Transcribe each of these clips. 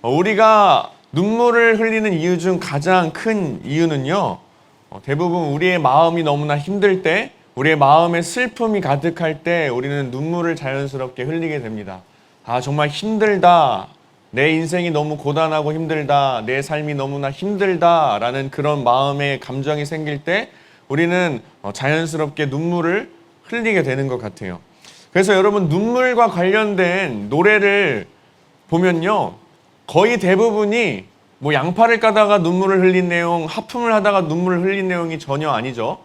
우리가 눈물을 흘리는 이유 중 가장 큰 이유는요, 대부분 우리의 마음이 너무나 힘들 때, 우리의 마음에 슬픔이 가득할 때 우리는 눈물을 자연스럽게 흘리게 됩니다. 아, 정말 힘들다. 내 인생이 너무 고단하고 힘들다. 내 삶이 너무나 힘들다. 라는 그런 마음의 감정이 생길 때 우리는 자연스럽게 눈물을 흘리게 되는 것 같아요. 그래서 여러분, 눈물과 관련된 노래를 보면요, 거의 대부분이 뭐 양파를 까다가 눈물을 흘린 내용, 하품을 하다가 눈물을 흘린 내용이 전혀 아니죠.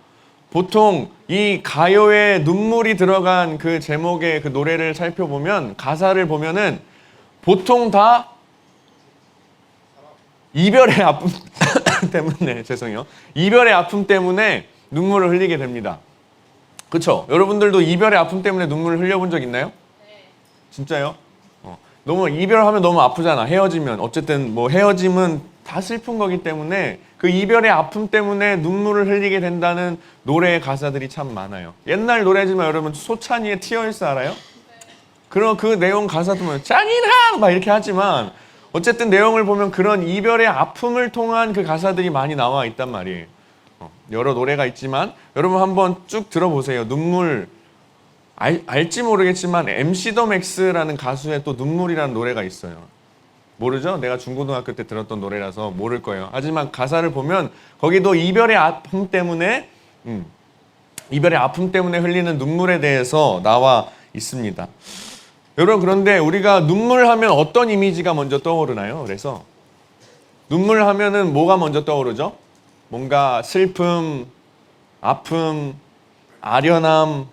보통 이 가요에 눈물이 들어간 그 제목의 그 노래를 살펴보면, 가사를 보면은 보통 다 이별의 아픔 때문에, 죄송해요. 이별의 아픔 때문에 눈물을 흘리게 됩니다. 그렇죠? 여러분들도 이별의 아픔 때문에 눈물을 흘려본 적 있나요? 네. 진짜요? 너무 이별하면 너무 아프잖아. 헤어지면. 어쨌든 뭐 헤어짐은 다 슬픈 거기 때문에 그 이별의 아픔 때문에 눈물을 흘리게 된다는 노래의 가사들이 참 많아요. 옛날 노래지만 여러분, 소찬이의 티어일스 알아요? 네. 그런 그 내용 가사도 보면 짱이랑 막 이렇게 하지만 어쨌든 내용을 보면 그런 이별의 아픔을 통한 그 가사들이 많이 나와 있단 말이에요. 여러 노래가 있지만 여러분 한번 쭉 들어보세요. 눈물, 알지 모르겠지만 MC 더 맥스라는 가수의 또 눈물이라는 노래가 있어요. 모르죠? 내가 중고등학교 때 들었던 노래라서 모를 거예요. 하지만 가사를 보면 거기도 이별의 아픔 때문에 흘리는 눈물에 대해서 나와 있습니다. 여러분, 그런데 우리가 눈물 하면 어떤 이미지가 먼저 떠오르나요? 그래서 눈물 하면은 뭐가 먼저 떠오르죠? 뭔가 슬픔, 아픔, 아련함,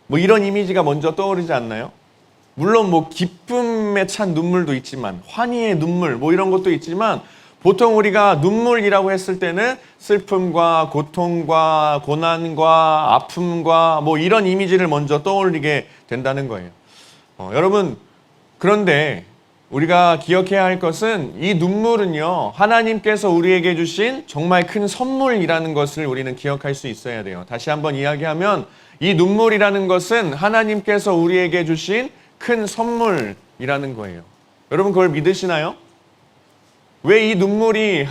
뭐 이런 이미지가 먼저 떠오르지 않나요? 물론 뭐 기쁨에 찬 눈물도 있지만, 환희의 눈물 뭐 이런 것도 있지만, 보통 우리가 눈물이라고 했을 때는 슬픔과 고통과 고난과 아픔과 뭐 이런 이미지를 먼저 떠올리게 된다는 거예요. 여러분, 그런데 우리가 기억해야 할 것은 이 눈물은요, 하나님께서 우리에게 주신 정말 큰 선물이라는 것을 우리는 기억할 수 있어야 돼요. 다시 한번 이야기하면 이 눈물이라는 것은 하나님께서 우리에게 주신 큰 선물이라는 거예요. 여러분, 그걸 믿으시나요? 왜 이 눈물이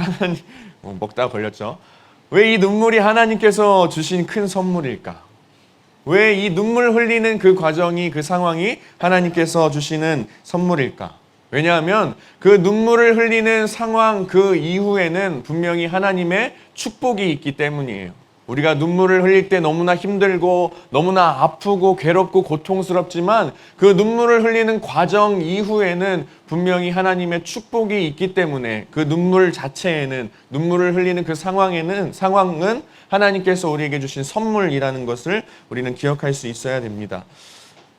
먹다가 걸렸죠? 왜 이 눈물이 하나님께서 주신 큰 선물일까? 왜 이 눈물 흘리는 그 과정이, 그 상황이 하나님께서 주시는 선물일까? 왜냐하면 그 눈물을 흘리는 상황 그 이후에는 분명히 하나님의 축복이 있기 때문이에요. 우리가 눈물을 흘릴 때 너무나 힘들고 너무나 아프고 괴롭고 고통스럽지만 그 눈물을 흘리는 과정 이후에는 분명히 하나님의 축복이 있기 때문에 그 눈물 자체에는, 눈물을 흘리는 그 상황은 하나님께서 우리에게 주신 선물이라는 것을 우리는 기억할 수 있어야 됩니다.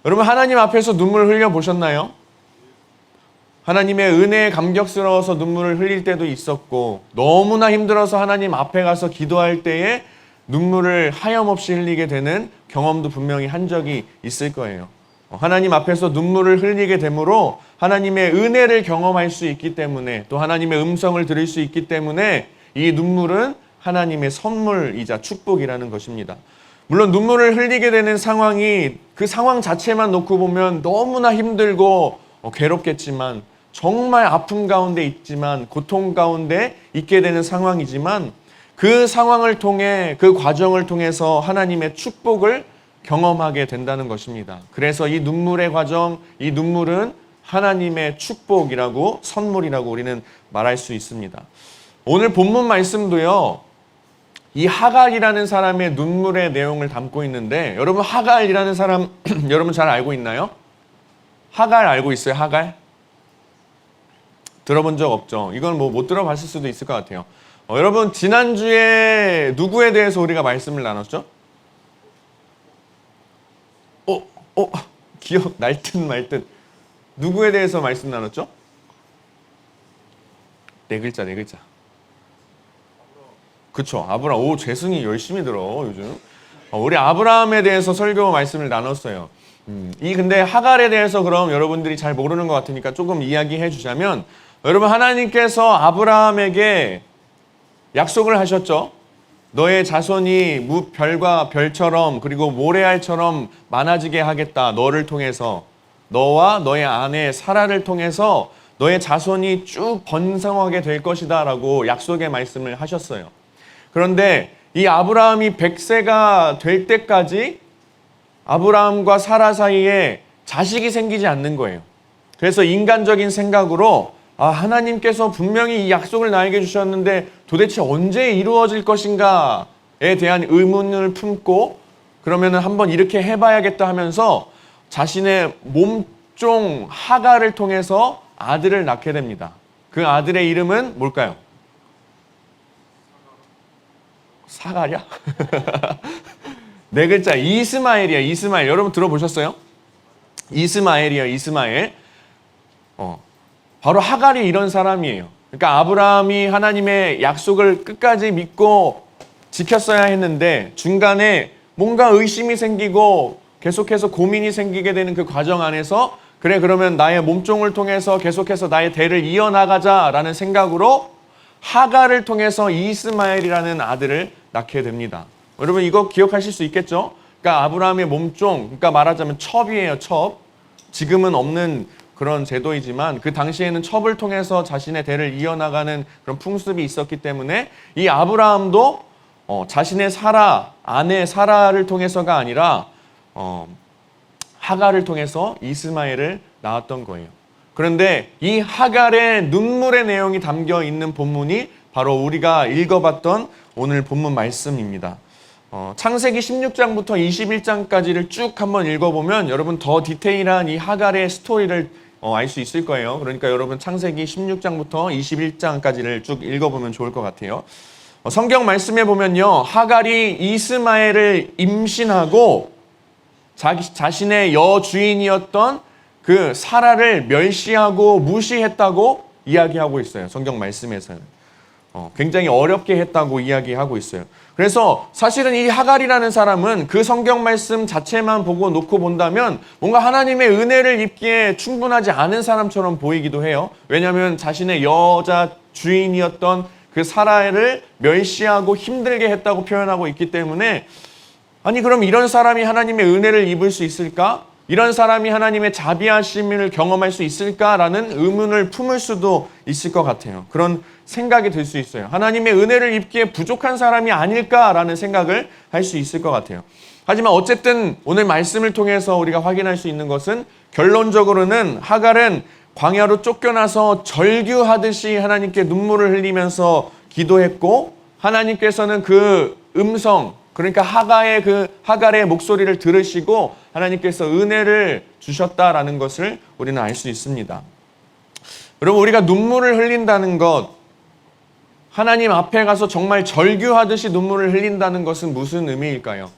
여러분, 하나님 앞에서 눈물을 흘려 보셨나요? 하나님의 은혜에 감격스러워서 눈물을 흘릴 때도 있었고, 너무나 힘들어서 하나님 앞에 가서 기도할 때에 눈물을 하염없이 흘리게 되는 경험도 분명히 한 적이 있을 거예요. 하나님 앞에서 눈물을 흘리게 되므로 하나님의 은혜를 경험할 수 있기 때문에, 또 하나님의 음성을 들을 수 있기 때문에 이 눈물은 하나님의 선물이자 축복이라는 것입니다. 물론 눈물을 흘리게 되는 상황이 그 상황 자체만 놓고 보면 너무나 힘들고 괴롭겠지만, 정말 아픔 가운데 있지만, 고통 가운데 있게 되는 상황이지만, 그 상황을 통해, 그 과정을 통해서 하나님의 축복을 경험하게 된다는 것입니다. 그래서 이 눈물의 과정, 이 눈물은 하나님의 축복이라고, 선물이라고 우리는 말할 수 있습니다. 오늘 본문 말씀도요, 이 하갈이라는 사람의 눈물의 내용을 담고 있는데, 여러분, 하갈이라는 사람 여러분 잘 알고 있나요? 하갈 알고 있어요? 하갈? 들어본 적 없죠? 이건 뭐 못 들어봤을 수도 있을 것 같아요. 여러분, 지난주에 누구에 대해서 우리가 말씀을 나눴죠? 기억 날 듯 말 듯. 누구에 대해서 말씀 나눴죠? 네 글자. 그쵸, 아브라함. 오, 재승이 열심히 들어, 요즘. 우리 아브라함에 대해서 설교 말씀을 나눴어요. 근데 하갈에 대해서 그럼 여러분들이 잘 모르는 것 같으니까 조금 이야기해 주자면, 여러분, 하나님께서 아브라함에게 약속을 하셨죠. 너의 자손이 별과 별처럼, 그리고 모래알처럼 많아지게 하겠다. 너를 통해서, 너와 너의 아내 사라를 통해서 너의 자손이 쭉 번성하게 될 것이다 라고 약속의 말씀을 하셨어요. 그런데 이 아브라함이 100세가 될 때까지 아브라함과 사라 사이에 자식이 생기지 않는 거예요. 그래서 인간적인 생각으로 하나님께서 분명히 이 약속을 나에게 주셨는데 도대체 언제 이루어질 것인가에 대한 의문을 품고 그러면은 한번 이렇게 해봐야겠다 하면서 자신의 몸종 하갈을 통해서 아들을 낳게 됩니다. 그 아들의 이름은 뭘까요? 사가랴? 네 글자 이스마엘이야. 이스마엘. 여러분 들어보셨어요? 이스마엘이요. 이스마엘. 바로 하갈이 이런 사람이에요. 그러니까 아브라함이 하나님의 약속을 끝까지 믿고 지켰어야 했는데 중간에 뭔가 의심이 생기고 계속해서 고민이 생기게 되는 그 과정 안에서 그래 그러면 나의 몸종을 통해서 계속해서 나의 대를 이어나가자라는 생각으로 하갈을 통해서 이스마엘이라는 아들을 낳게 됩니다. 여러분 이거 기억하실 수 있겠죠? 그러니까 아브라함의 몸종, 그러니까 말하자면 첩이에요. 첩. 지금은 없는 그런 제도이지만 그 당시에는 첩을 통해서 자신의 대를 이어나가는 그런 풍습이 있었기 때문에 이 아브라함도 자신의 아내 사라를 통해서가 아니라 하갈을 통해서 이스마엘을 낳았던 거예요. 그런데 이 하갈의 눈물의 내용이 담겨 있는 본문이 바로 우리가 읽어봤던 오늘 본문 말씀입니다. 창세기 16장부터 21장까지를 쭉 한번 읽어보면 여러분 더 디테일한 이 하갈의 스토리를 알 수 있을 거예요. 그러니까 여러분 창세기 16장부터 21장까지를 쭉 읽어보면 좋을 것 같아요. 성경 말씀에 보면요. 하갈이 이스마엘을 임신하고 자신의 여주인이었던 그 사라를 멸시하고 무시했다고 이야기하고 있어요. 성경 말씀에서는. 굉장히 어렵게 했다고 이야기하고 있어요. 그래서 사실은 이 하갈이라는 사람은 그 성경 말씀 자체만 보고 놓고 본다면 뭔가 하나님의 은혜를 입기에 충분하지 않은 사람처럼 보이기도 해요. 왜냐하면 자신의 여자 주인이었던 그 사라를 멸시하고 힘들게 했다고 표현하고 있기 때문에 아니 그럼 이런 사람이 하나님의 은혜를 입을 수 있을까? 이런 사람이 하나님의 자비하심을 경험할 수 있을까라는 의문을 품을 수도 있을 것 같아요. 그런 생각이 들 수 있어요. 하나님의 은혜를 입기에 부족한 사람이 아닐까라는 생각을 할 수 있을 것 같아요. 하지만 어쨌든 오늘 말씀을 통해서 우리가 확인할 수 있는 것은 결론적으로는 하갈은 광야로 쫓겨나서 절규하듯이 하나님께 눈물을 흘리면서 기도했고 하나님께서는 그 음성 그러니까 하갈의 목소리를 들으시고 하나님께서 은혜를 주셨다라는 것을 우리는 알 수 있습니다. 여러분 우리가 눈물을 흘린다는 것 하나님 앞에 가서 정말 절규하듯이 눈물을 흘린다는 것은 무슨 의미일까요?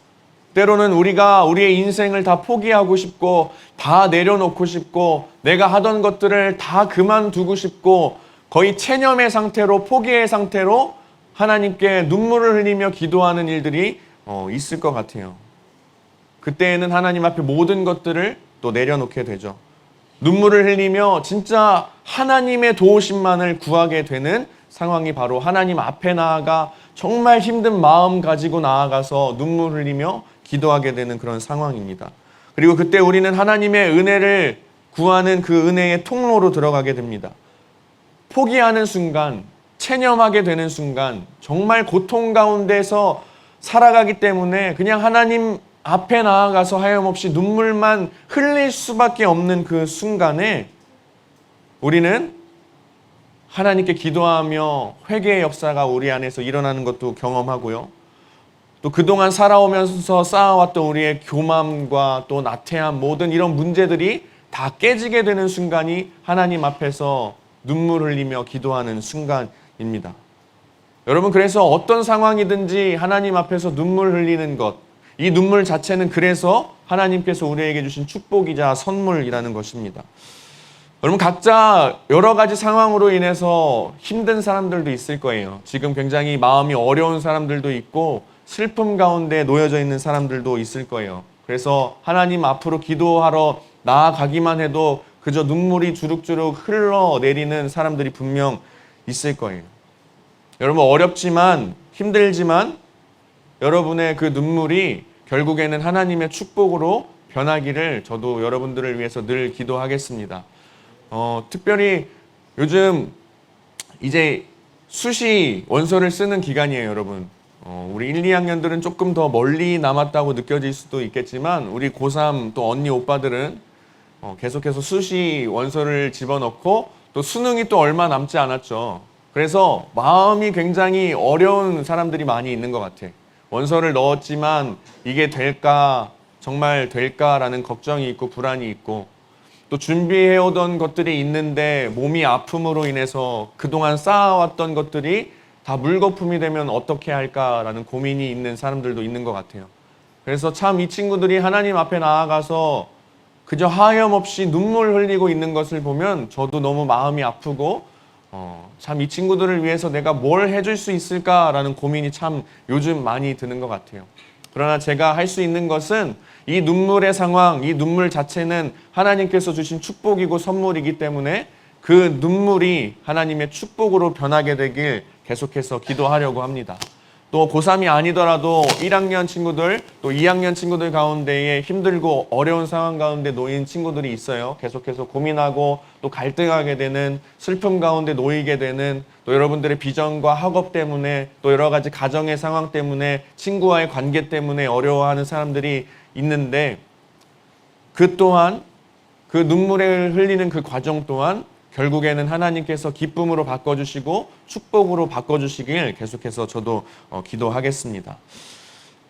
때로는 우리가 우리의 인생을 다 포기하고 싶고 다 내려놓고 싶고 내가 하던 것들을 다 그만두고 싶고 거의 체념의 상태로 포기의 상태로 하나님께 눈물을 흘리며 기도하는 일들이 있을 것 같아요. 그때에는 하나님 앞에 모든 것들을 또 내려놓게 되죠. 눈물을 흘리며 진짜 하나님의 도우심만을 구하게 되는 상황이 바로 하나님 앞에 나아가 정말 힘든 마음 가지고 나아가서 눈물 흘리며 기도하게 되는 그런 상황입니다. 그리고 그때 우리는 하나님의 은혜를 구하는 그 은혜의 통로로 들어가게 됩니다. 포기하는 순간, 체념하게 되는 순간, 정말 고통 가운데서 살아가기 때문에 그냥 하나님 앞에 나아가서 하염없이 눈물만 흘릴 수밖에 없는 그 순간에 우리는 하나님께 기도하며 회개의 역사가 우리 안에서 일어나는 것도 경험하고요. 또 그동안 살아오면서 쌓아왔던 우리의 교만과 또 나태함 모든 이런 문제들이 다 깨지게 되는 순간이 하나님 앞에서 눈물 흘리며 기도하는 순간입니다. 여러분 그래서 어떤 상황이든지 하나님 앞에서 눈물 흘리는 것, 이 눈물 자체는 그래서 하나님께서 우리에게 주신 축복이자 선물이라는 것입니다. 여러분 각자 여러 가지 상황으로 인해서 힘든 사람들도 있을 거예요. 지금 굉장히 마음이 어려운 사람들도 있고 슬픔 가운데 놓여져 있는 사람들도 있을 거예요. 그래서 하나님 앞으로 기도하러 나아가기만 해도 그저 눈물이 주룩주룩 흘러내리는 사람들이 분명 있을 거예요. 여러분 어렵지만 힘들지만 여러분의 그 눈물이 결국에는 하나님의 축복으로 변하기를 저도 여러분들을 위해서 늘 기도하겠습니다. 특별히 요즘 이제 수시 원서를 쓰는 기간이에요, 여러분. 우리 1, 2학년들은 조금 더 멀리 남았다고 느껴질 수도 있겠지만 우리 고3 또 언니 오빠들은 계속해서 수시 원서를 집어넣고 또 수능이 또 얼마 남지 않았죠. 그래서 마음이 굉장히 어려운 사람들이 많이 있는 것 같아. 원서를 넣었지만 이게 될까, 정말 될까라는 걱정이 있고 불안이 있고 또 준비해오던 것들이 있는데 몸이 아픔으로 인해서 그동안 쌓아왔던 것들이 다 물거품이 되면 어떻게 할까라는 고민이 있는 사람들도 있는 것 같아요. 그래서 참 이 친구들이 하나님 앞에 나아가서 그저 하염없이 눈물 흘리고 있는 것을 보면 저도 너무 마음이 아프고 참 이 친구들을 위해서 내가 뭘 해줄 수 있을까라는 고민이 참 요즘 많이 드는 것 같아요. 그러나 제가 할 수 있는 것은 이 눈물의 상황, 이 눈물 자체는 하나님께서 주신 축복이고 선물이기 때문에 그 눈물이 하나님의 축복으로 변하게 되길 계속해서 기도하려고 합니다. 또 고3이 아니더라도 1학년 친구들, 또 2학년 친구들 가운데에 힘들고 어려운 상황 가운데 놓인 친구들이 있어요. 계속해서 고민하고 또 갈등하게 되는, 슬픔 가운데 놓이게 되는, 또 여러분들의 비전과 학업 때문에 또 여러 가지 가정의 상황 때문에 친구와의 관계 때문에 어려워하는 사람들이 있는데 그 또한 그 눈물을 흘리는 그 과정 또한 결국에는 하나님께서 기쁨으로 바꿔주시고 축복으로 바꿔주시길 계속해서 저도 기도하겠습니다.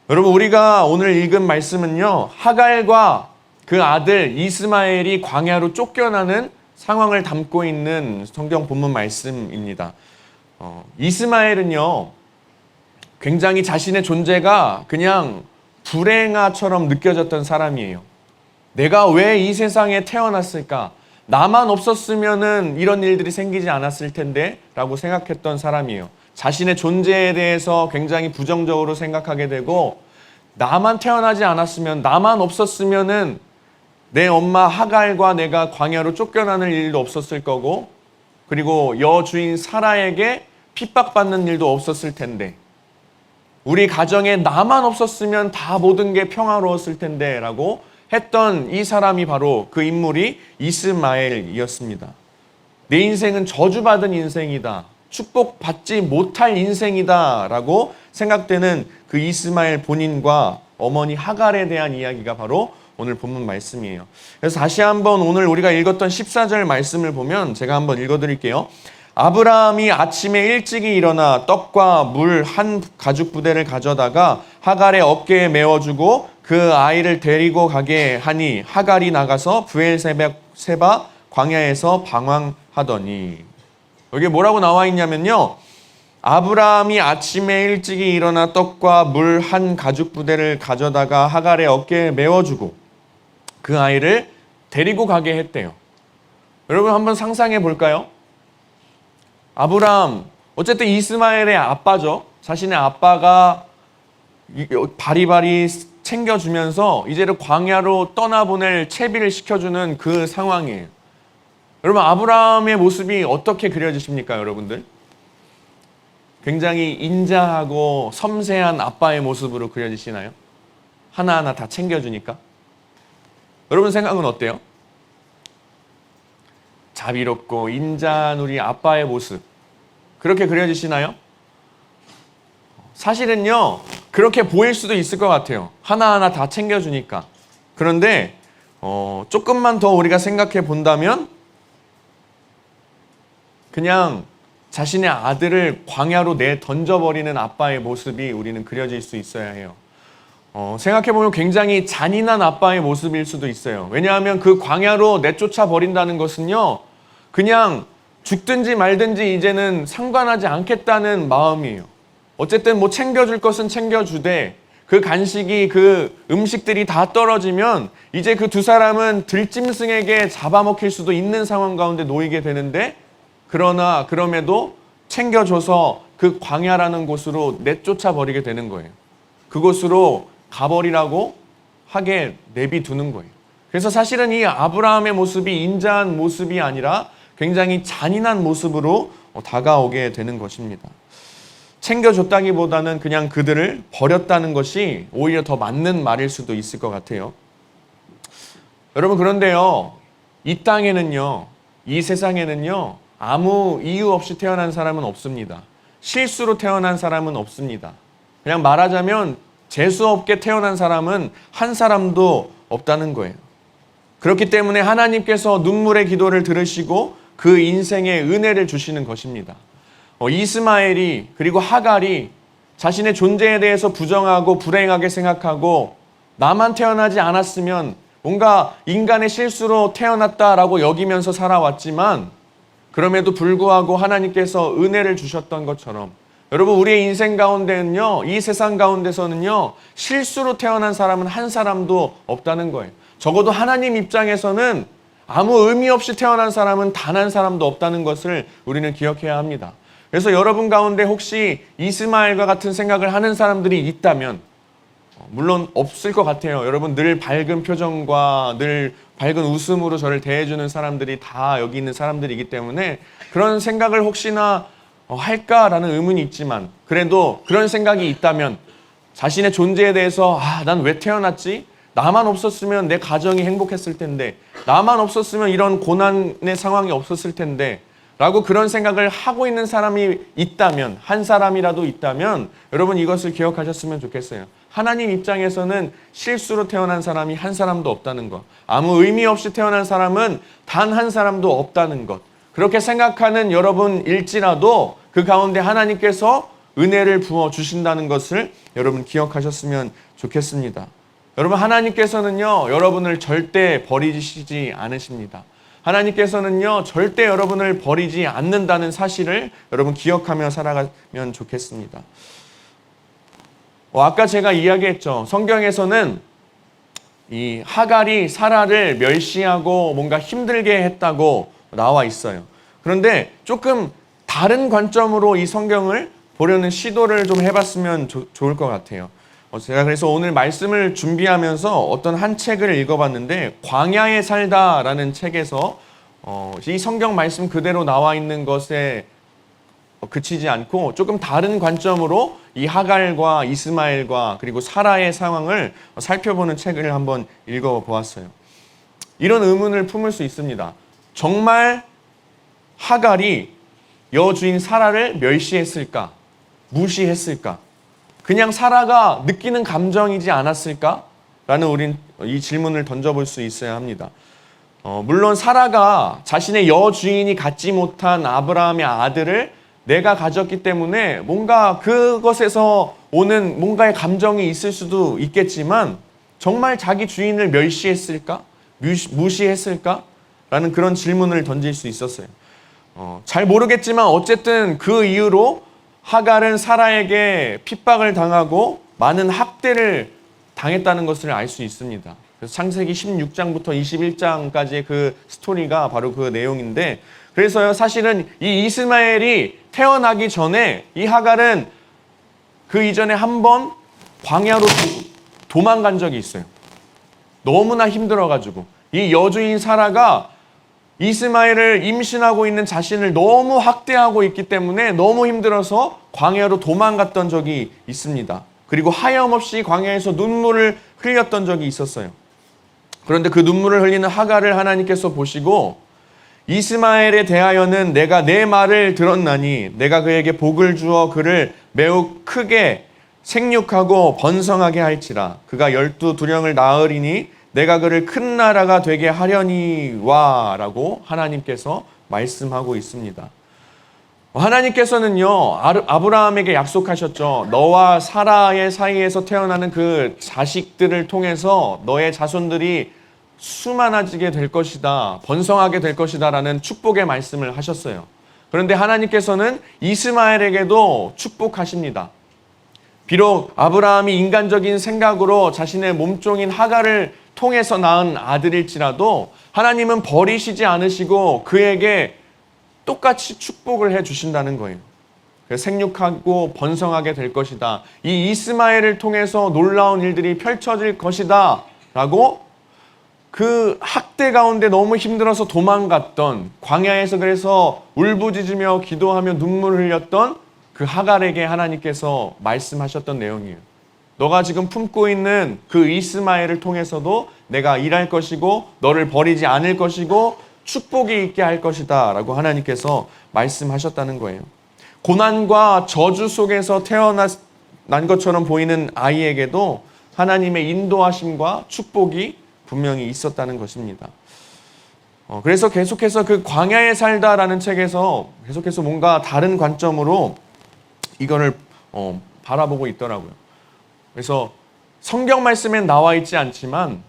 여러분, 우리가 오늘 읽은 말씀은요, 하갈과 그 아들 이스마엘이 광야로 쫓겨나는 상황을 담고 있는 성경 본문 말씀입니다. 이스마엘은요, 굉장히 자신의 존재가 그냥 불행아처럼 느껴졌던 사람이에요. 내가 왜 이 세상에 태어났을까? 나만 없었으면은 이런 일들이 생기지 않았을 텐데 라고 생각했던 사람이에요. 자신의 존재에 대해서 굉장히 부정적으로 생각하게 되고 나만 태어나지 않았으면, 나만 없었으면은 내 엄마 하갈과 내가 광야로 쫓겨나는 일도 없었을 거고 그리고 여주인 사라에게 핍박받는 일도 없었을 텐데 우리 가정에 나만 없었으면 다 모든 게 평화로웠을 텐데 라고 했던 이 사람이 바로 그 인물이 이스마엘이었습니다. 내 인생은 저주받은 인생이다. 축복받지 못할 인생이다 라고 생각되는 그 이스마엘 본인과 어머니 하갈에 대한 이야기가 바로 오늘 본문 말씀이에요. 그래서 다시 한번 오늘 우리가 읽었던 14절 말씀을 보면 제가 한번 읽어드릴게요. 아브라함이 아침에 일찍이 일어나 떡과 물 한 가죽 부대를 가져다가 하갈의 어깨에 메워주고 그 아이를 데리고 가게 하니 하갈이 나가서 브엘세바 광야에서 방황하더니. 여기 뭐라고 나와 있냐면요, 아브라함이 아침에 일찍이 일어나 떡과 물 한 가죽 부대를 가져다가 하갈의 어깨에 메워주고 그 아이를 데리고 가게 했대요. 여러분 한번 상상해 볼까요? 아브라함, 어쨌든 이스마엘의 아빠죠. 자신의 아빠가 바리바리 챙겨주면서 이제는 광야로 떠나보낼 채비를 시켜주는 그 상황이에요. 여러분, 아브라함의 모습이 어떻게 그려지십니까, 여러분들? 굉장히 인자하고 섬세한 아빠의 모습으로 그려지시나요? 하나하나 다 챙겨주니까. 여러분 생각은 어때요? 자비롭고 인자한 우리 아빠의 모습, 그렇게 그려지시나요? 사실은요, 그렇게 보일 수도 있을 것 같아요. 하나하나 다 챙겨주니까. 그런데 조금만 더 우리가 생각해 본다면 그냥 자신의 아들을 광야로 던져버리는 아빠의 모습이 우리는 그려질 수 있어야 해요. 생각해보면 굉장히 잔인한 아빠의 모습일 수도 있어요. 왜냐하면 그 광야로 내쫓아 버린다는 것은요, 그냥 죽든지 말든지 이제는 상관하지 않겠다는 마음이에요. 어쨌든 뭐 챙겨줄 것은 챙겨주되 그 간식이, 그 음식들이 다 떨어지면 이제 그 두 사람은 들짐승에게 잡아먹힐 수도 있는 상황 가운데 놓이게 되는데, 그럼에도 챙겨줘서 그 광야라는 곳으로 내쫓아 버리게 되는 거예요. 그곳으로 가버리라고 하게 내비두는 거예요. 그래서 사실은 이 아브라함의 모습이 인자한 모습이 아니라 굉장히 잔인한 모습으로 다가오게 되는 것입니다. 챙겨줬다기보다는 그냥 그들을 버렸다는 것이 오히려 더 맞는 말일 수도 있을 것 같아요. 여러분, 그런데요, 이 땅에는요, 이 세상에는요, 아무 이유 없이 태어난 사람은 없습니다. 실수로 태어난 사람은 없습니다. 그냥 말하자면 재수없게 태어난 사람은 한 사람도 없다는 거예요. 그렇기 때문에 하나님께서 눈물의 기도를 들으시고 그 인생에 은혜를 주시는 것입니다. 이스마엘이 그리고 하갈이 자신의 존재에 대해서 부정하고 불행하게 생각하고 나만 태어나지 않았으면 뭔가 인간의 실수로 태어났다라고 여기면서 살아왔지만 그럼에도 불구하고 하나님께서 은혜를 주셨던 것처럼 여러분 우리의 인생 가운데는요, 이 세상 가운데서는요, 실수로 태어난 사람은 한 사람도 없다는 거예요. 적어도 하나님 입장에서는 아무 의미 없이 태어난 사람은 단 한 사람도 없다는 것을 우리는 기억해야 합니다. 그래서 여러분 가운데 혹시 이스마엘과 같은 생각을 하는 사람들이 있다면, 물론 없을 것 같아요. 여러분 늘 밝은 표정과 늘 밝은 웃음으로 저를 대해주는 사람들이 다 여기 있는 사람들이기 때문에 그런 생각을 혹시나 할까라는 의문이 있지만, 그래도 그런 생각이 있다면 자신의 존재에 대해서 난 왜 태어났지? 나만 없었으면 내 가정이 행복했을 텐데, 나만 없었으면 이런 고난의 상황이 없었을 텐데 라고 그런 생각을 하고 있는 사람이 있다면, 한 사람이라도 있다면 여러분 이것을 기억하셨으면 좋겠어요. 하나님 입장에서는 실수로 태어난 사람이 한 사람도 없다는 것, 아무 의미 없이 태어난 사람은 단 한 사람도 없다는 것, 그렇게 생각하는 여러분일지라도 그 가운데 하나님께서 은혜를 부어주신다는 것을 여러분 기억하셨으면 좋겠습니다. 여러분 하나님께서는요, 여러분을 절대 버리시지 않으십니다. 하나님께서는요, 절대 여러분을 버리지 않는다는 사실을 여러분 기억하며 살아가면 좋겠습니다. 아까 제가 이야기했죠. 성경에서는 이 하갈이 사라를 멸시하고 뭔가 힘들게 했다고 나와 있어요. 그런데 조금 다른 관점으로 이 성경을 보려는 시도를 좀 해봤으면 좋을 것 같아요. 제가 그래서 오늘 말씀을 준비하면서 어떤 한 책을 읽어봤는데, 광야에 살다라는 책에서 이 성경 말씀 그대로 나와 있는 것에 그치지 않고 조금 다른 관점으로 이 하갈과 이스마엘과 그리고 사라의 상황을 살펴보는 책을 한번 읽어보았어요. 이런 의문을 품을 수 있습니다. 정말 하갈이 여주인 사라를 멸시했을까? 무시했을까? 그냥 사라가 느끼는 감정이지 않았을까? 라는 우린 이 질문을 던져볼 수 있어야 합니다. 물론 사라가 자신의 여주인이 갖지 못한 아브라함의 아들을 내가 가졌기 때문에 뭔가 그것에서 오는 뭔가의 감정이 있을 수도 있겠지만, 정말 자기 주인을 멸시했을까? 무시했을까? 라는 그런 질문을 던질 수 있었어요. 잘 모르겠지만 어쨌든 그 이후로 하갈은 사라에게 핍박을 당하고 많은 학대를 당했다는 것을 알 수 있습니다. 그래서 창세기 16장부터 21장까지의 그 스토리가 바로 그 내용인데, 그래서요, 사실은 이 이스마엘이 태어나기 전에 이 하갈은 그 이전에 한 번 광야로 도망간 적이 있어요. 너무나 힘들어가지고 이 여주인 사라가 이스마엘을 임신하고 있는 자신을 너무 학대하고 있기 때문에 너무 힘들어서 광야로 도망갔던 적이 있습니다. 그리고 하염없이 광야에서 눈물을 흘렸던 적이 있었어요. 그런데 그 눈물을 흘리는 하갈을 하나님께서 보시고, 이스마엘에 대하여는 내가 내 말을 들었나니 내가 그에게 복을 주어 그를 매우 크게 생육하고 번성하게 할지라. 그가 12두령을 낳으리니 내가 그를 큰 나라가 되게 하려니와 라고 하나님께서 말씀하고 있습니다. 하나님께서는요, 아브라함에게 약속하셨죠. 너와 사라의 사이에서 태어나는 그 자식들을 통해서 너의 자손들이 수많아지게 될 것이다, 번성하게 될 것이다 라는 축복의 말씀을 하셨어요. 그런데 하나님께서는 이스마엘에게도 축복하십니다. 비록 아브라함이 인간적인 생각으로 자신의 몸종인 하갈을 통해서 낳은 아들일지라도 하나님은 버리시지 않으시고 그에게 똑같이 축복을 해주신다는 거예요. 생육하고 번성하게 될 것이다, 이 이스마엘을 통해서 놀라운 일들이 펼쳐질 것이다 라고 그 학대 가운데 너무 힘들어서 도망갔던, 광야에서 그래서 울부짖으며 기도하며 눈물을 흘렸던 그 하갈에게 하나님께서 말씀하셨던 내용이에요. 너가 지금 품고 있는 그 이스마엘을 통해서도 내가 일할 것이고 너를 버리지 않을 것이고 축복이 있게 할 것이다 라고 하나님께서 말씀하셨다는 거예요. 고난과 저주 속에서 태어난 것처럼 보이는 아이에게도 하나님의 인도하심과 축복이 분명히 있었다는 것입니다. 그래서 계속해서 그 광야에 살다라는 책에서 계속해서 뭔가 다른 관점으로 이거를 바라보고 있더라고요. 그래서 성경 말씀엔 나와 있지 않지만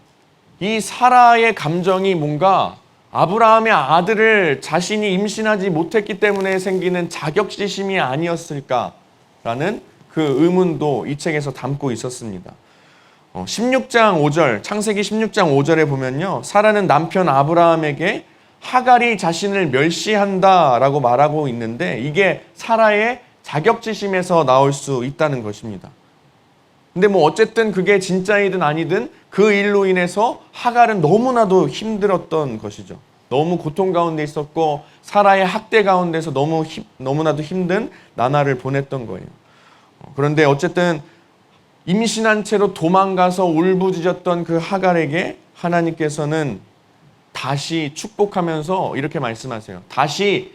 이 사라의 감정이 뭔가 아브라함의 아들을 자신이 임신하지 못했기 때문에 생기는 자격지심이 아니었을까라는 그 의문도 이 책에서 담고 있었습니다. 16장 5절, 창세기 16장 5절에 보면요. 사라는 남편 아브라함에게 하갈이 자신을 멸시한다라고 말하고 있는데 이게 사라의 자격지심에서 나올 수 있다는 것입니다. 근데 뭐 어쨌든 그게 진짜이든 아니든 그 일로 인해서 하갈은 너무나도 힘들었던 것이죠. 너무 고통 가운데 있었고 사라의 학대 가운데서 너무나도 힘든 나날을 보냈던 거예요. 그런데 어쨌든 임신한 채로 도망가서 울부짖었던 그 하갈에게 하나님께서는 다시 축복하면서 이렇게 말씀하세요. 다시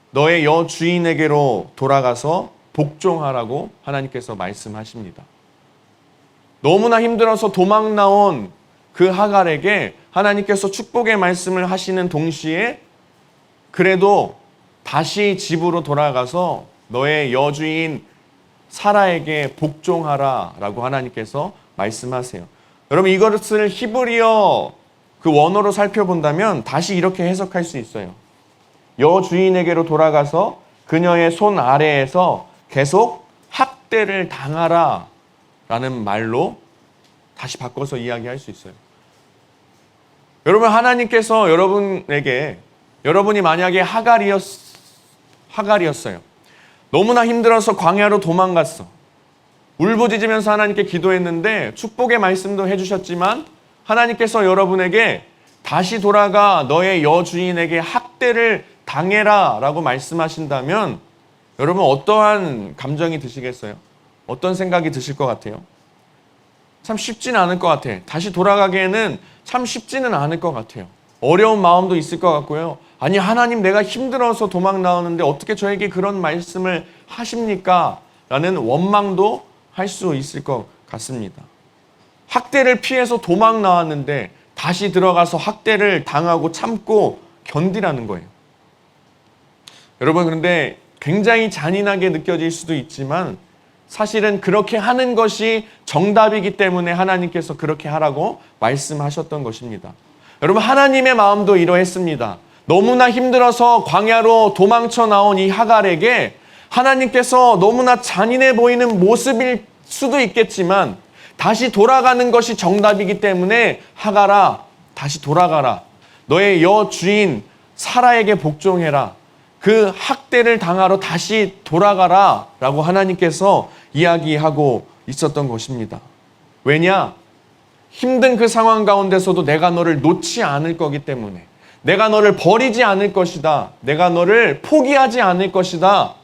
너의 여주인에게로 돌아가서 복종하라고 하나님께서 말씀하십니다. 너무나 힘들어서 도망 나온 그 하갈에게 하나님께서 축복의 말씀을 하시는 동시에 그래도 다시 집으로 돌아가서 너의 여주인 사라에게 복종하라 라고 하나님께서 말씀하세요. 여러분 이것을 히브리어 그 원어로 살펴본다면 다시 이렇게 해석할 수 있어요. 여주인에게로 돌아가서 그녀의 손 아래에서 계속 학대를 당하라 라는 말로 다시 바꿔서 이야기할 수 있어요. 여러분 하나님께서 여러분에게 여러분이 만약에 하갈이었어요. 너무나 힘들어서 광야로 도망갔어. 울부짖으면서 하나님께 기도했는데 축복의 말씀도 해주셨지만 하나님께서 여러분에게 다시 돌아가 너의 여주인에게 학대를 당해라 라고 말씀하신다면 여러분 어떠한 감정이 드시겠어요? 어떤 생각이 드실 것 같아요? 참 쉽지는 않을 것 같아. 다시 돌아가기에는 참 쉽지는 않을 것 같아요. 어려운 마음도 있을 것 같고요. 아니 하나님 내가 힘들어서 도망 나오는데 어떻게 저에게 그런 말씀을 하십니까? 라는 원망도 할 수 있을 것 같습니다. 학대를 피해서 도망 나왔는데 다시 들어가서 학대를 당하고 참고 견디라는 거예요. 여러분 그런데 굉장히 잔인하게 느껴질 수도 있지만 사실은 그렇게 하는 것이 정답이기 때문에 하나님께서 그렇게 하라고 말씀하셨던 것입니다. 여러분 하나님의 마음도 이러했습니다. 너무나 힘들어서 광야로 도망쳐 나온 이 하갈에게 하나님께서 너무나 잔인해 보이는 모습일 수도 있겠지만 다시 돌아가는 것이 정답이기 때문에 하갈아 다시 돌아가라. 너의 여주인 사라에게 복종해라. 그 학대를 당하러 다시 돌아가라 라고 하나님께서 이야기하고 있었던 것입니다. 왜냐? 힘든 그 상황 가운데서도 내가 너를 놓지 않을 거기 때문에 내가 너를 버리지 않을 것이다. 내가 너를 포기하지 않을 것이다.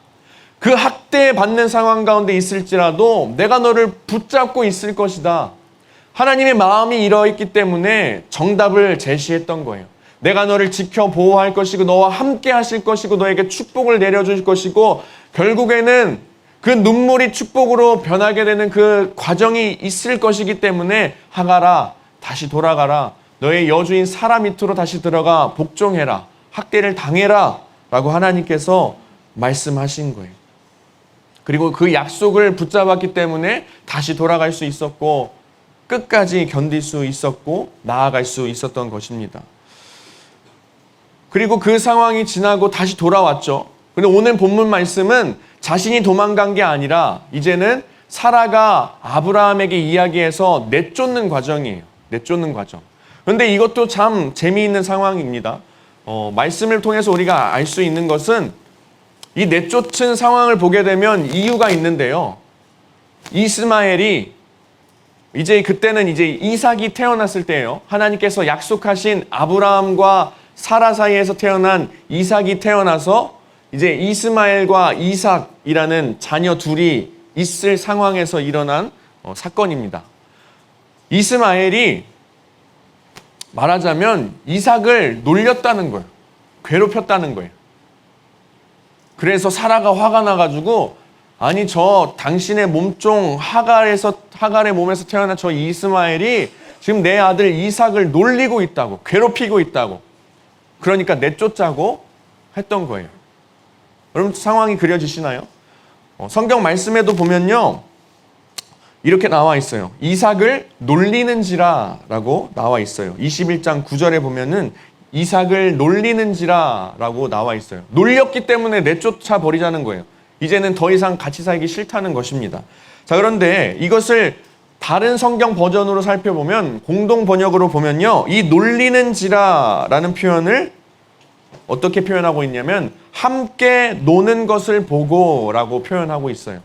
그 학대받는 상황 가운데 있을지라도 내가 너를 붙잡고 있을 것이다. 하나님의 마음이 이러했기 때문에 정답을 제시했던 거예요. 내가 너를 지켜 보호할 것이고 너와 함께 하실 것이고 너에게 축복을 내려줄 것이고 결국에는 그 눈물이 축복으로 변하게 되는 그 과정이 있을 것이기 때문에 하갈아 다시 돌아가라. 너의 여주인 사라 밑으로 다시 들어가 복종해라. 학대를 당해라 라고 하나님께서 말씀하신 거예요. 그리고 그 약속을 붙잡았기 때문에 다시 돌아갈 수 있었고 끝까지 견딜 수 있었고 나아갈 수 있었던 것입니다. 그리고 그 상황이 지나고 다시 돌아왔죠. 근데 오늘 본문 말씀은 자신이 도망간 게 아니라 이제는 사라가 아브라함에게 이야기해서 내쫓는 과정이에요. 내쫓는 과정. 그런데 이것도 참 재미있는 상황입니다. 말씀을 통해서 우리가 알 수 있는 것은 이 내쫓은 상황을 보게 되면 이유가 있는데요. 이스마엘이 그때는 이삭이 태어났을 때예요. 하나님께서 약속하신 아브라함과 사라 사이에서 태어난 이삭이 태어나서 이제 이스마엘과 이삭이라는 자녀 둘이 있을 상황에서 일어난 사건입니다. 이스마엘이 말하자면 이삭을 놀렸다는 거예요. 괴롭혔다는 거예요. 그래서 사라가 화가 나가지고 아니 저 당신의 몸종 하갈의 몸에서 태어난 저 이스마엘이 지금 내 아들 이삭을 놀리고 있다고, 괴롭히고 있다고, 그러니까 내쫓자고 했던 거예요. 여러분 상황이 그려지시나요? 성경 말씀에도 보면요 이렇게 나와 있어요. 이삭을 놀리는지라 라고 나와 있어요. 21장 9절에 보면은 이삭을 놀리는지라 라고 나와 있어요. 놀렸기 때문에 내쫓아 버리자는 거예요. 이제는 더 이상 같이 살기 싫다는 것입니다. 자, 그런데 이것을 다른 성경 버전으로 살펴보면, 공동 번역으로 보면요, 이 놀리는지라 라는 표현을 어떻게 표현하고 있냐면 함께 노는 것을 보고 라고 표현하고 있어요.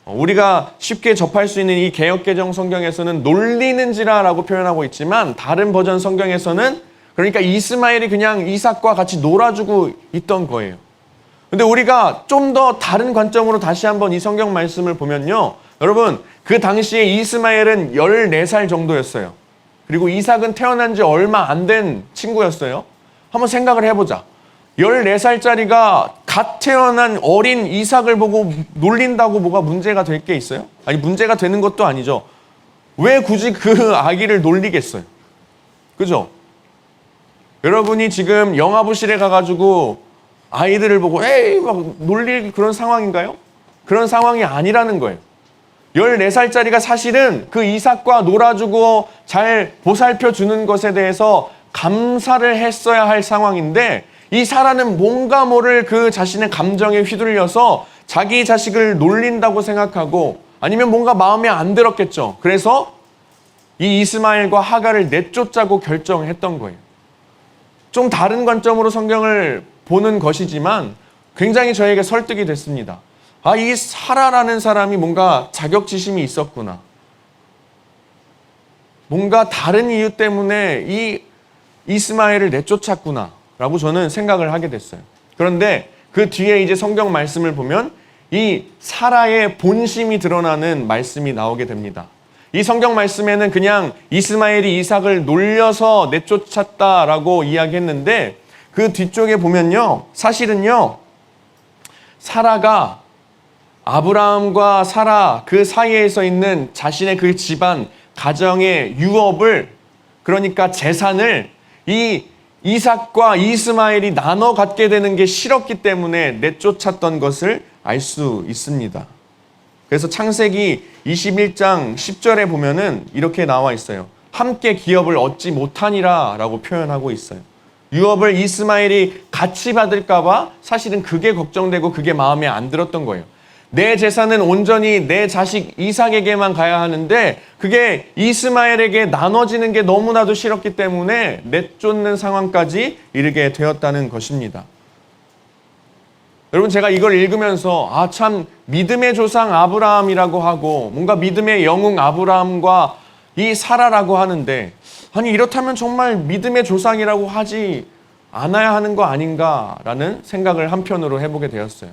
우리가 쉽게 접할 수 있는 이 개역개정 성경에서는 놀리는지라 라고 표현하고 있지만, 다른 버전 성경에서는 그러니까 이스마엘이 그냥 이삭과 같이 놀아주고 있던 거예요. 근데 우리가 좀 더 다른 관점으로 다시 한번 이 성경 말씀을 보면요, 여러분 그 당시에 이스마엘은 14살 정도였어요. 그리고 이삭은 태어난 지 얼마 안 된 친구였어요. 한번 생각을 해보자. 14살짜리가 갓 태어난 어린 이삭을 보고 놀린다고 뭐가 문제가 될 게 있어요? 아니, 문제가 되는 것도 아니죠. 왜 굳이 그 아기를 놀리겠어요? 그죠? 여러분이 지금 영화부실에 가가지고 아이들을 보고 에이 막 놀릴 그런 상황인가요? 그런 상황이 아니라는 거예요. 14살짜리가 사실은 그 이삭과 놀아주고 잘 보살펴 주는 것에 대해서 감사를 했어야 할 상황인데, 이 사라는 뭔가 모를 그 자신의 감정에 휘둘려서 자기 자식을 놀린다고 생각하고, 아니면 뭔가 마음에 안 들었겠죠. 그래서 이 이스마엘과 하갈을 내쫓자고 결정했던 거예요. 좀 다른 관점으로 성경을 보는 것이지만 굉장히 저에게 설득이 됐습니다. 아, 이 사라라는 사람이 뭔가 자격지심이 있었구나. 뭔가 다른 이유 때문에 이 이스마엘을 내쫓았구나 라고 저는 생각을 하게 됐어요. 그런데 그 뒤에 이제 성경 말씀을 보면 이 사라의 본심이 드러나는 말씀이 나오게 됩니다. 이 성경 말씀에는 그냥 이스마엘이 이삭을 놀려서 내쫓았다라고 이야기했는데, 그 뒤쪽에 보면요, 사실은요, 사라가 아브라함과 사라 그 사이에서 있는 자신의 그 집안, 가정의 유업을, 그러니까 재산을 이 이삭과 이스마엘이 나눠 갖게 되는 게 싫었기 때문에 내쫓았던 것을 알 수 있습니다. 그래서 창세기 21장 10절에 보면은 이렇게 나와 있어요. 함께 기업을 얻지 못하니라 라고 표현하고 있어요. 유업을 이스마엘이 같이 받을까봐 사실은 그게 걱정되고 그게 마음에 안 들었던 거예요. 내 재산은 온전히 내 자식 이삭에게만 가야 하는데 그게 이스마엘에게 나눠지는 게 너무나도 싫었기 때문에 내쫓는 상황까지 이르게 되었다는 것입니다. 여러분, 제가 이걸 읽으면서 아, 참 믿음의 조상 아브라함이라고 하고 뭔가 믿음의 영웅 아브라함과 이 사라라고 하는데, 아니 이렇다면 정말 믿음의 조상이라고 하지 않아야 하는 거 아닌가라는 생각을 한편으로 해보게 되었어요.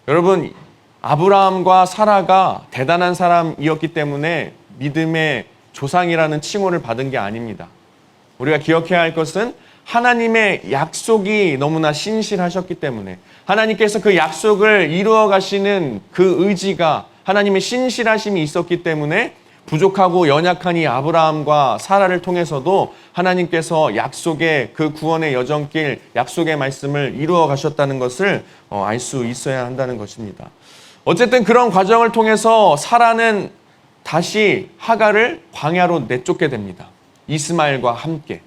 여러분, 아브라함과 사라가 대단한 사람이었기 때문에 믿음의 조상이라는 칭호를 받은 게 아닙니다. 우리가 기억해야 할 것은 하나님의 약속이 너무나 신실하셨기 때문에, 하나님께서 그 약속을 이루어 가시는 그 의지가, 하나님의 신실하심이 있었기 때문에 부족하고 연약한 이 아브라함과 사라를 통해서도 하나님께서 약속의 그 구원의 여정길, 약속의 말씀을 이루어 가셨다는 것을 알 수 있어야 한다는 것입니다. 어쨌든 그런 과정을 통해서 사라는 다시 하갈을 광야로 내쫓게 됩니다. 이스마엘과 함께.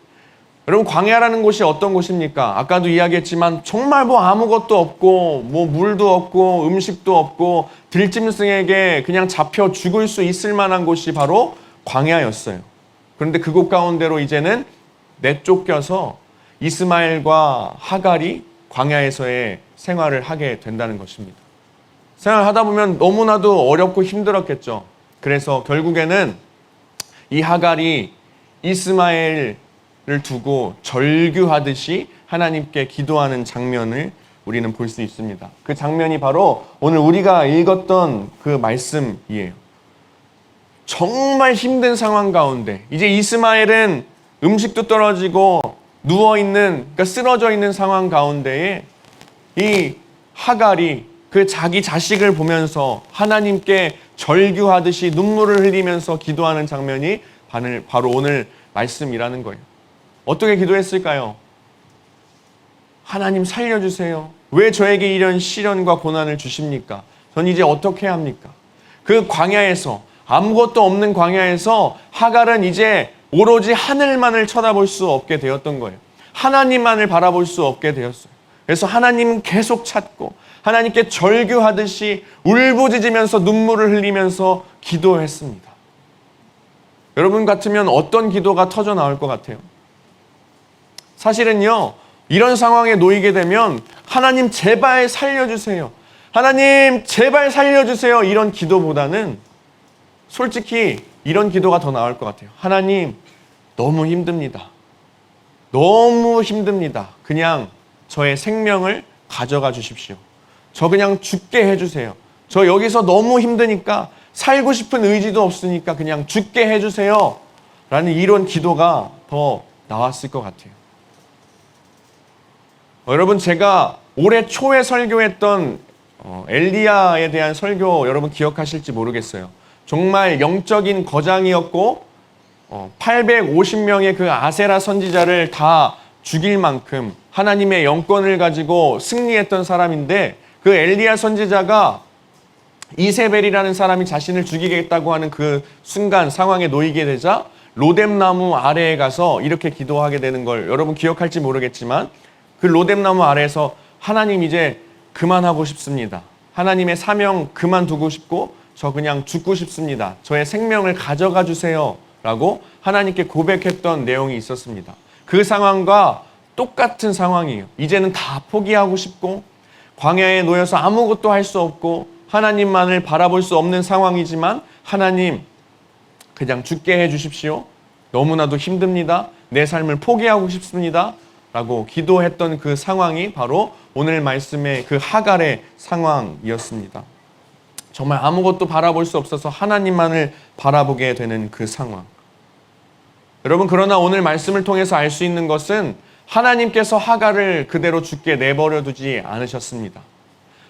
여러분, 광야라는 곳이 어떤 곳입니까? 아까도 이야기했지만 정말 뭐 아무것도 없고 뭐 물도 없고 음식도 없고 들짐승에게 그냥 잡혀 죽을 수 있을 만한 곳이 바로 광야였어요. 그런데 그곳 가운데로 이제는 내쫓겨서 이스마엘과 하갈이 광야에서의 생활을 하게 된다는 것입니다. 생활하다 보면 너무나도 어렵고 힘들었겠죠. 그래서 결국에는 이 하갈이 이스마엘을 두고 절규하듯이 하나님께 기도하는 장면을 우리는 볼 수 있습니다. 그 장면이 바로 오늘 우리가 읽었던 그 말씀이에요. 정말 힘든 상황 가운데 이제 이스마엘은 음식도 떨어지고 누워있는, 그러니까 쓰러져 있는 상황 가운데에 이 하갈이 그 자기 자식을 보면서 하나님께 절규하듯이 눈물을 흘리면서 기도하는 장면이 바로 오늘 말씀이라는 거예요. 어떻게 기도했을까요? 하나님 살려주세요. 왜 저에게 이런 시련과 고난을 주십니까? 전 이제 어떻게 해야 합니까? 그 광야에서, 아무것도 없는 광야에서 하갈은 이제 오로지 하늘만을 쳐다볼 수 없게 되었던 거예요. 하나님만을 바라볼 수 없게 되었어요. 그래서 하나님은 계속 찾고 하나님께 절규하듯이 울부짖으면서 눈물을 흘리면서 기도했습니다. 여러분 같으면 어떤 기도가 터져 나올 것 같아요? 사실은요, 이런 상황에 놓이게 되면 하나님 제발 살려주세요. 하나님 제발 살려주세요. 이런 기도보다는 솔직히 이런 기도가 더 나을 것 같아요. 하나님 너무 힘듭니다. 너무 힘듭니다. 그냥 저의 생명을 가져가 주십시오. 저 그냥 죽게 해주세요. 저 여기서 너무 힘드니까 살고 싶은 의지도 없으니까 그냥 죽게 해주세요. 라는 이런 기도가 더 나왔을 것 같아요. 여러분, 제가 올해 초에 설교했던 엘리야에 대한 설교 여러분 기억하실지 모르겠어요. 정말 영적인 거장이었고 850명의 그 아세라 선지자를 다 죽일 만큼 하나님의 영권을 가지고 승리했던 사람인데, 그 엘리야 선지자가 이세벨이라는 사람이 자신을 죽이겠다고 하는 그 순간 상황에 놓이게 되자 로뎀나무 아래에 가서 이렇게 기도하게 되는 걸 여러분 기억할지 모르겠지만, 그 로뎀나무 아래에서 하나님 이제 그만하고 싶습니다. 하나님의 사명 그만두고 싶고 저 그냥 죽고 싶습니다. 저의 생명을 가져가 주세요. 라고 하나님께 고백했던 내용이 있었습니다. 그 상황과 똑같은 상황이에요. 이제는 다 포기하고 싶고 광야에 놓여서 아무것도 할 수 없고 하나님만을 바라볼 수 없는 상황이지만, 하나님 그냥 죽게 해 주십시오. 너무나도 힘듭니다. 내 삶을 포기하고 싶습니다. 라고 기도했던 그 상황이 바로 오늘 말씀의 그 하갈의 상황이었습니다. 정말 아무것도 바라볼 수 없어서 하나님만을 바라보게 되는 그 상황. 여러분, 그러나 오늘 말씀을 통해서 알 수 있는 것은 하나님께서 하갈을 그대로 죽게 내버려 두지 않으셨습니다.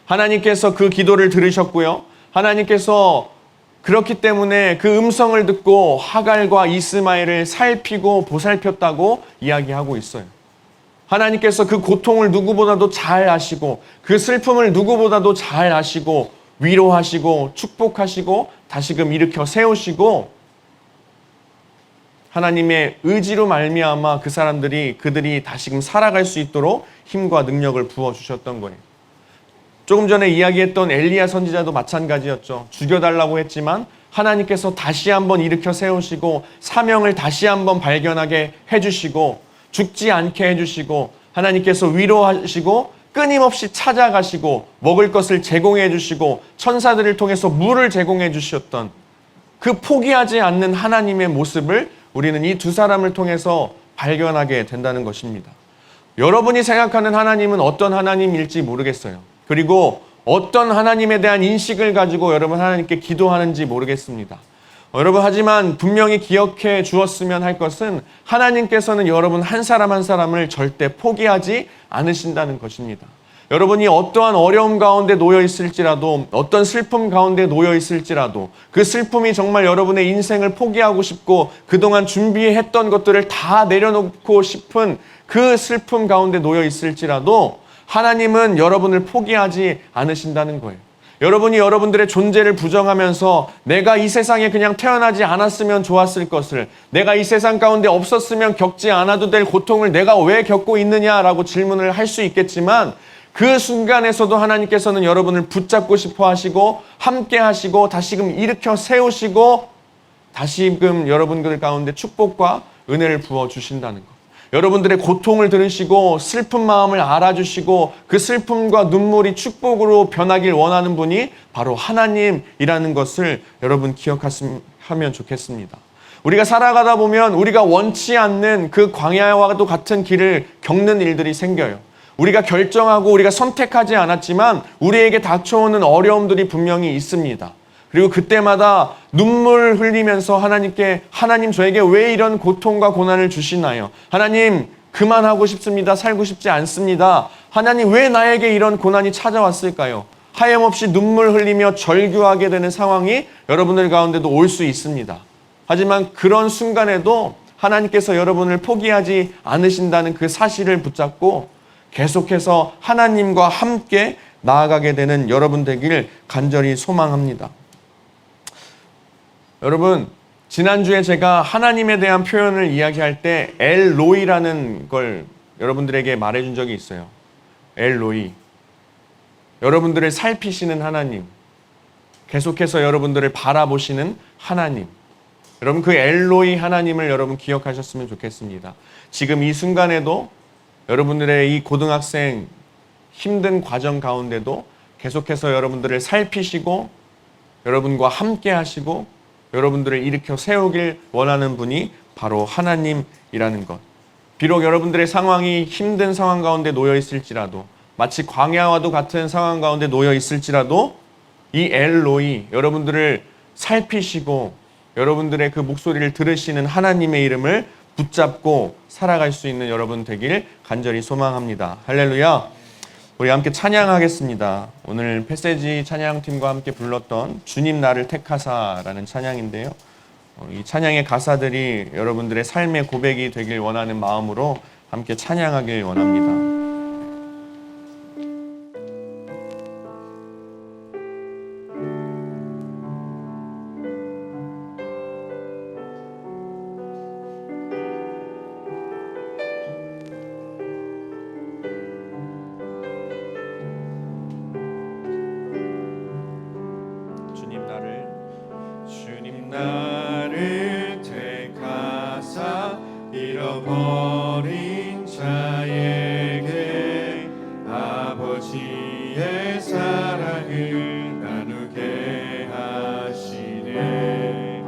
하나님께서 그 기도를 들으셨고요. 하나님께서 그렇기 때문에 그 음성을 듣고 하갈과 이스마엘을 살피고 보살폈다고 이야기하고 있어요. 하나님께서 그 고통을 누구보다도 잘 아시고 그 슬픔을 누구보다도 잘 아시고 위로하시고 축복하시고 다시금 일으켜 세우시고 하나님의 의지로 말미암아 그들이 다시금 살아갈 수 있도록 힘과 능력을 부어주셨던 거예요. 조금 전에 이야기했던 엘리야 선지자도 마찬가지였죠. 죽여달라고 했지만 하나님께서 다시 한번 일으켜 세우시고 사명을 다시 한번 발견하게 해주시고 죽지 않게 해주시고 하나님께서 위로하시고 끊임없이 찾아가시고 먹을 것을 제공해 주시고 천사들을 통해서 물을 제공해 주셨던 그 포기하지 않는 하나님의 모습을 우리는 이 두 사람을 통해서 발견하게 된다는 것입니다. 여러분이 생각하는 하나님은 어떤 하나님일지 모르겠어요. 그리고 어떤 하나님에 대한 인식을 가지고 여러분 하나님께 기도하는지 모르겠습니다. 여러분, 하지만 분명히 기억해 주었으면 할 것은 하나님께서는 여러분 한 사람 한 사람을 절대 포기하지 않으신다는 것입니다. 여러분이 어떠한 어려움 가운데 놓여 있을지라도, 어떤 슬픔 가운데 놓여 있을지라도, 그 슬픔이 정말 여러분의 인생을 포기하고 싶고 그동안 준비했던 것들을 다 내려놓고 싶은 그 슬픔 가운데 놓여 있을지라도 하나님은 여러분을 포기하지 않으신다는 거예요. 여러분이 여러분들의 존재를 부정하면서 내가 이 세상에 그냥 태어나지 않았으면 좋았을 것을, 내가 이 세상 가운데 없었으면 겪지 않아도 될 고통을 내가 왜 겪고 있느냐라고 질문을 할 수 있겠지만, 그 순간에서도 하나님께서는 여러분을 붙잡고 싶어 하시고 함께 하시고 다시금 일으켜 세우시고 다시금 여러분들 가운데 축복과 은혜를 부어주신다는 것. 여러분들의 고통을 들으시고 슬픈 마음을 알아주시고 그 슬픔과 눈물이 축복으로 변하길 원하는 분이 바로 하나님이라는 것을 여러분 기억하면 좋겠습니다. 우리가 살아가다 보면 우리가 원치 않는 그 광야와도 같은 길을 겪는 일들이 생겨요. 우리가 결정하고 우리가 선택하지 않았지만 우리에게 닥쳐오는 어려움들이 분명히 있습니다. 그리고 그때마다 눈물 흘리면서 하나님 저에게 왜 이런 고통과 고난을 주시나요? 하나님 그만하고 싶습니다. 살고 싶지 않습니다. 하나님 왜 나에게 이런 고난이 찾아왔을까요? 하염없이 눈물 흘리며 절규하게 되는 상황이 여러분들 가운데도 올 수 있습니다. 하지만 그런 순간에도 하나님께서 여러분을 포기하지 않으신다는 그 사실을 붙잡고 계속해서 하나님과 함께 나아가게 되는 여러분 되길 간절히 소망합니다. 여러분, 지난주에 제가 하나님에 대한 표현을 이야기할 때 엘로이라는 걸 여러분들에게 말해준 적이 있어요. 엘로이. 여러분들을 살피시는 하나님. 계속해서 여러분들을 바라보시는 하나님. 여러분, 그 엘로이 하나님을 여러분 기억하셨으면 좋겠습니다. 지금 이 순간에도 여러분들의 이 고등학생 힘든 과정 가운데도 계속해서 여러분들을 살피시고 여러분과 함께 하시고 여러분들을 일으켜 세우길 원하는 분이 바로 하나님이라는 것. 비록 여러분들의 상황이 힘든 상황 가운데 놓여 있을지라도, 마치 광야와도 같은 상황 가운데 놓여 있을지라도 이 엘로이, 여러분들을 살피시고 여러분들의 그 목소리를 들으시는 하나님의 이름을 붙잡고 살아갈 수 있는 여러분 되길 간절히 소망합니다. 할렐루야. 우리 함께 찬양하겠습니다. 오늘 패세지 찬양팀과 함께 불렀던 주님 나를 택하사라는 찬양인데요. 이 찬양의 가사들이 여러분들의 삶의 고백이 되길 원하는 마음으로 함께 찬양하길 원합니다. 주님 나를 택하사 잃어버린 자에게 아버지의 사랑을 나누게 하시네.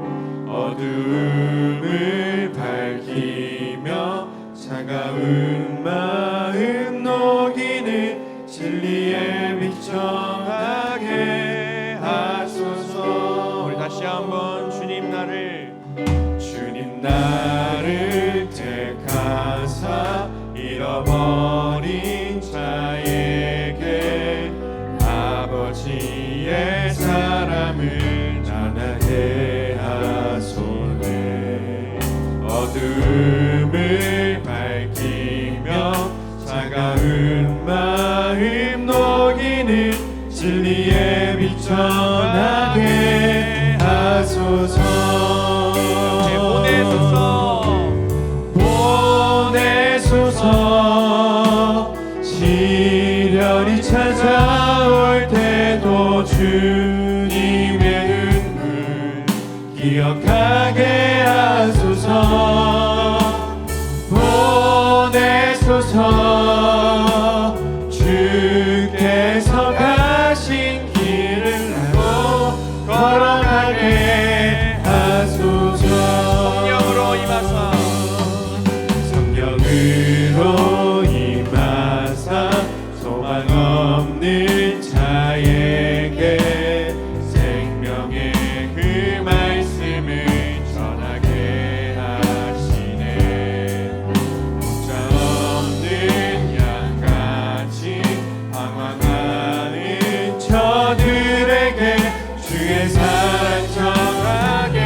어두움을 밝히며 차가운 마음 녹이는 진리의 빛 정하게 하소서. 우리 다시 한번 주님 나를 택하사 잃어버린 자에게 아버지의 사랑을 나누게 하소서. 어둠을 밝히며 차가운 마음 녹이는 진리의 빛 전하게 하소서. 보내소서. 시련이 찾아올 때도 주님의 눈물 기억하게 하소서. 보내소서. 주께서 가신 길을 나로 걸어가게 하소서. 성령으로 임하사 소망 없는 자에게 생명의 그 말씀을 전하게 하시네. 목자 없는 양같이 방황하는 저들에게 주의 사랑 전하게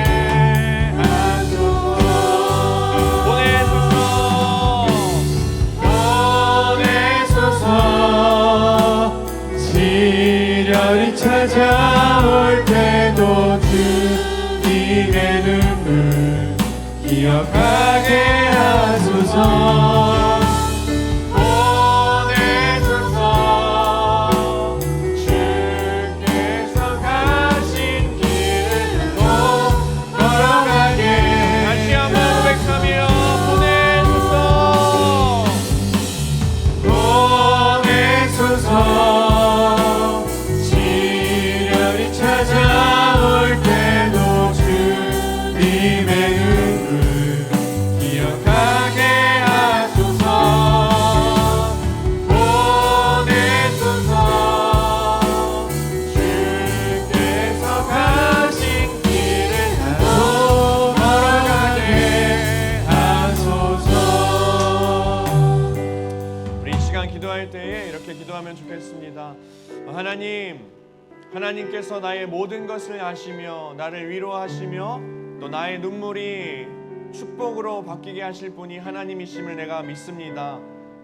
하소서. 시련이 찾아올 때도 주님의 눈물 기억하게 하소서. 보내소서. 주께서 가신 길로 걸어가게. 다시 한번 고백하며 보내소서. 찾아올 때도 주님의 눈물 기억하게 하소서. 기도할 때에 이렇게 기도하면 좋겠습니다. 하나님께서 나의 모든 것을 아시며 나를 위로하시며 또 나의 눈물이 축복으로 바뀌게 하실 분이 하나님이심을 내가 믿습니다.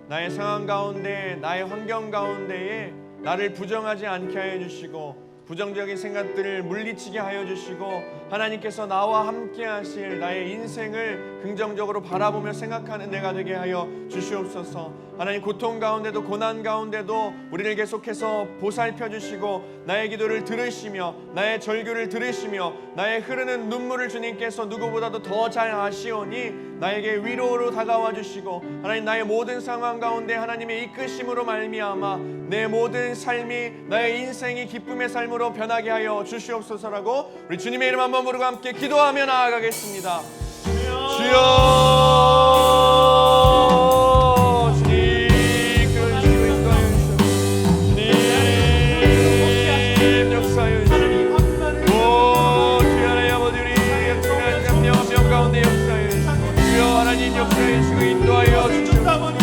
나의 상황 가운데, 나의 환경 가운데에 나를 부정하지 않게 하여 주시고 부정적인 생각들을 물리치게 하여 주시고 하나님께서 나와 함께 하실 나의 인생을 긍정적으로 바라보며 생각하는 내가 되게 하여 주시옵소서. 하나님, 고통 가운데도 고난 가운데도 우리를 계속해서 보살펴 주시고 나의 기도를 들으시며 나의 절규를 들으시며 나의 흐르는 눈물을 주님께서 누구보다도 더 잘 아시오니 나에게 위로로 다가와 주시고 하나님, 나의 모든 상황 가운데 하나님의 이끄심으로 말미암아 내 모든 삶이 나의 인생이 기쁨의 삶으로 변하게 하여 주시옵소서라고 우리 주님의 이름 한번 부르고 함께 기도하며 나아가겠습니다. 주여, 주님 그러시고 인도하여 주시옵소서. 주님 역사하여 주시옵소서. 오 주여, 하나님 아버지, 우리 명 가운데 역사하여 주시고 주여 하나님 역사하여 주시고 인도하여 주시옵소서.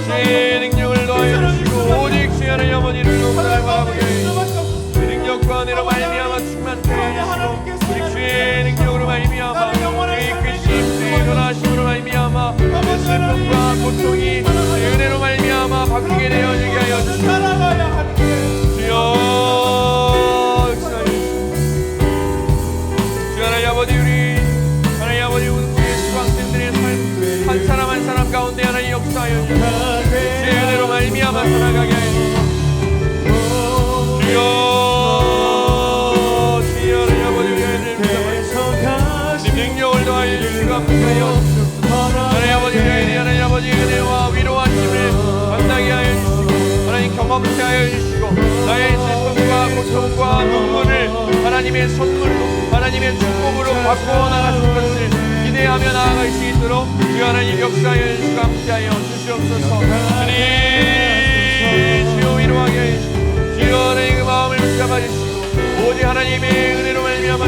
주의 능력을 더하여 주시고 오직 주의 하나님 아버지를 높이며 바라보게 하시고 능력과 은혜로 말미암아 충만케 하시고 우리 주의 능력으로 말미암아 주의 이끄심 주의 전하심으로 말미암아 내 슬픔과 고통이 주의 은혜로 말미암아 바뀌게 되어지게 하여 주시고 주여 역사하여 주시고 주여 하나님 아버지, 우리 하나님 아버지 우리의 수강생들의 삶 한 사람 한 사람 가운데 하나님 역사하여 주시고 주의 은혜로 말미암아 살아가게 하여 주시고 주여 주여 하나님 아버지, 우리 아이들 주님 능력을 더하여 주시고 함께하여 주시옵소서. 하나님 아버지, 우리 아이들이 하나님 아버지 은혜와 위로하심을 만나게 하여 주시고 하나님 경험케 하여 주시고 나의 슬픔과 고통과 눈물을 하나님의 선물로 하나님의 축복으로 바꾸어 나가실 것을 기대하며 나아갈 수 있도록 주여 하나님 역사하여 주시고 함께하여 주시옵소서. 주님 주여 위로하게 하여 주시고 주여 하나님 그 마음을 붙잡아 주시고 오직 하나님의 은혜로 말미암아